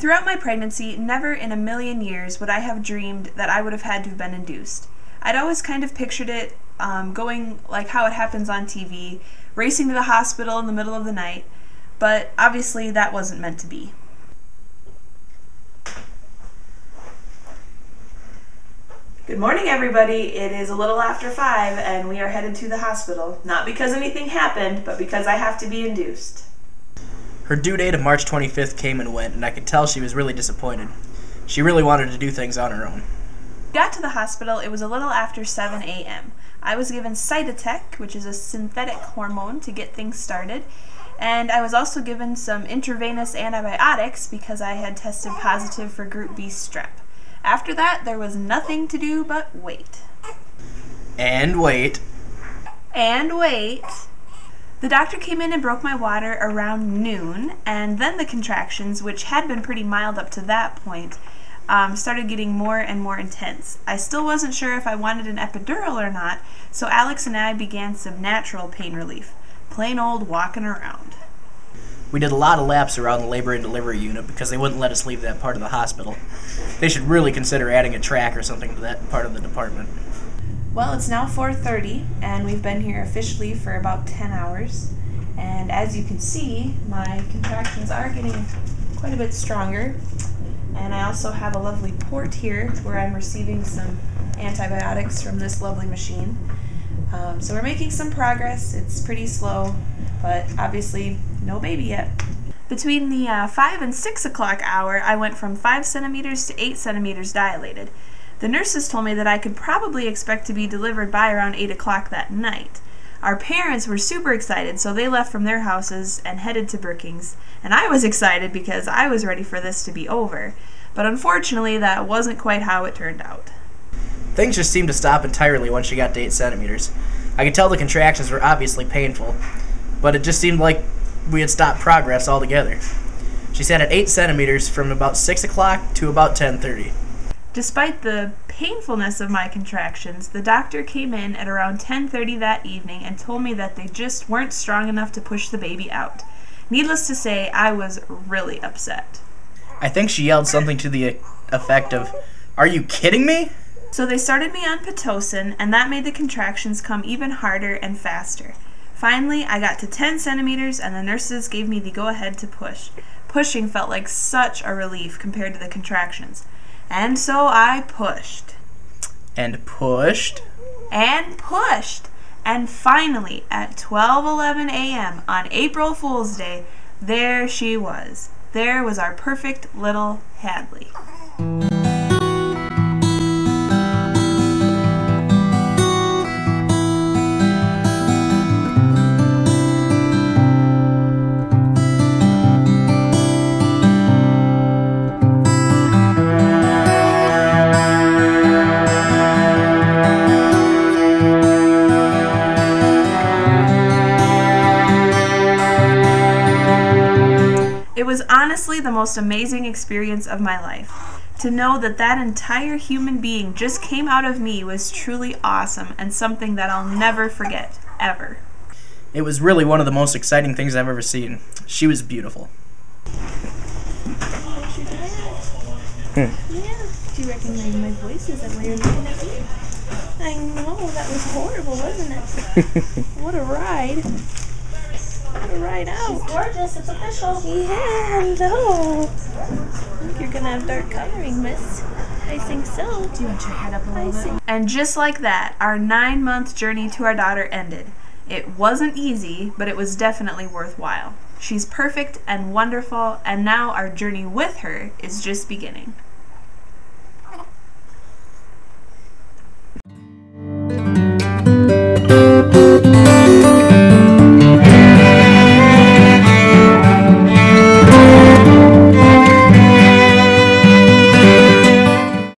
Throughout my pregnancy, never in a million years would I have dreamed that I would have had to have been induced. I'd always kind of pictured it going like how it happens on TV, racing to the hospital in the middle of the night, but obviously that wasn't meant to be. Good morning, everybody. It is a little after 5 and we are headed to the hospital. Not because anything happened, but because I have to be induced. Her due date of March 25th came and went, and I could tell she was really disappointed. She really wanted to do things on her own. Got to the hospital, it was a little after 7 a.m. I was given Cytotec, which is a synthetic hormone to get things started, and I was also given some intravenous antibiotics because I had tested positive for group B strep. After that, there was nothing to do but wait. And wait. And wait. The doctor came in and broke my water around noon, and then the contractions, which had been pretty mild up to that point, started getting more and more intense. I still wasn't sure if I wanted an epidural or not, so Alex and I began some natural pain relief. Plain old walking around. We did a lot of laps around the labor and delivery unit because they wouldn't let us leave that part of the hospital. They should really consider adding a track or something to that part of the department. Well, it's now 4:30, and we've been here officially for about 10 hours. And as you can see, my contractions are getting quite a bit stronger. And I also have a lovely port here where I'm receiving some antibiotics from this lovely machine. So we're making some progress. It's pretty slow, but obviously no baby yet. Between the 5 and 6 o'clock hour, I went from 5 centimeters to 8 centimeters dilated. The nurses told me that I could probably expect to be delivered by around 8 o'clock that night. Our parents were super excited, so they left from their houses and headed to Brookings. And I was excited because I was ready for this to be over. But unfortunately, that wasn't quite how it turned out. Things just seemed to stop entirely once she got to 8 centimeters. I could tell the contractions were obviously painful, but it just seemed like we had stopped progress altogether. She sat at 8 centimeters from about 6 o'clock to about 10:30. Despite the painfulness of my contractions, the doctor came in at around 10:30 that evening and told me that they just weren't strong enough to push the baby out. Needless to say, I was really upset. I think she yelled something to the effect of, "Are you kidding me?" So they started me on Pitocin, and that made the contractions come even harder and faster. Finally, I got to 10 centimeters, and the nurses gave me the go-ahead to push. Pushing felt like such a relief compared to the contractions. And so I pushed. And pushed. And pushed. And finally, at 12:11 a.m. on April Fool's Day, there she was. There was our perfect little Hadley. It was honestly the most amazing experience of my life. To know that that entire human being just came out of me was truly awesome and something that I'll never forget, ever. It was really one of the most exciting things I've ever seen. She was beautiful. Yeah. Do you recognize my voice? Is that why you're looking at me? I know, that was horrible, wasn't it? What a ride. What a ride out. She's gorgeous, it's official. Yeah, hello. I think you're gonna have dark coloring, miss. I think so. Do you want your head up a little bit? And just like that, our 9-month journey to our daughter ended. It wasn't easy, but it was definitely worthwhile. She's perfect and wonderful, and now our journey with her is just beginning.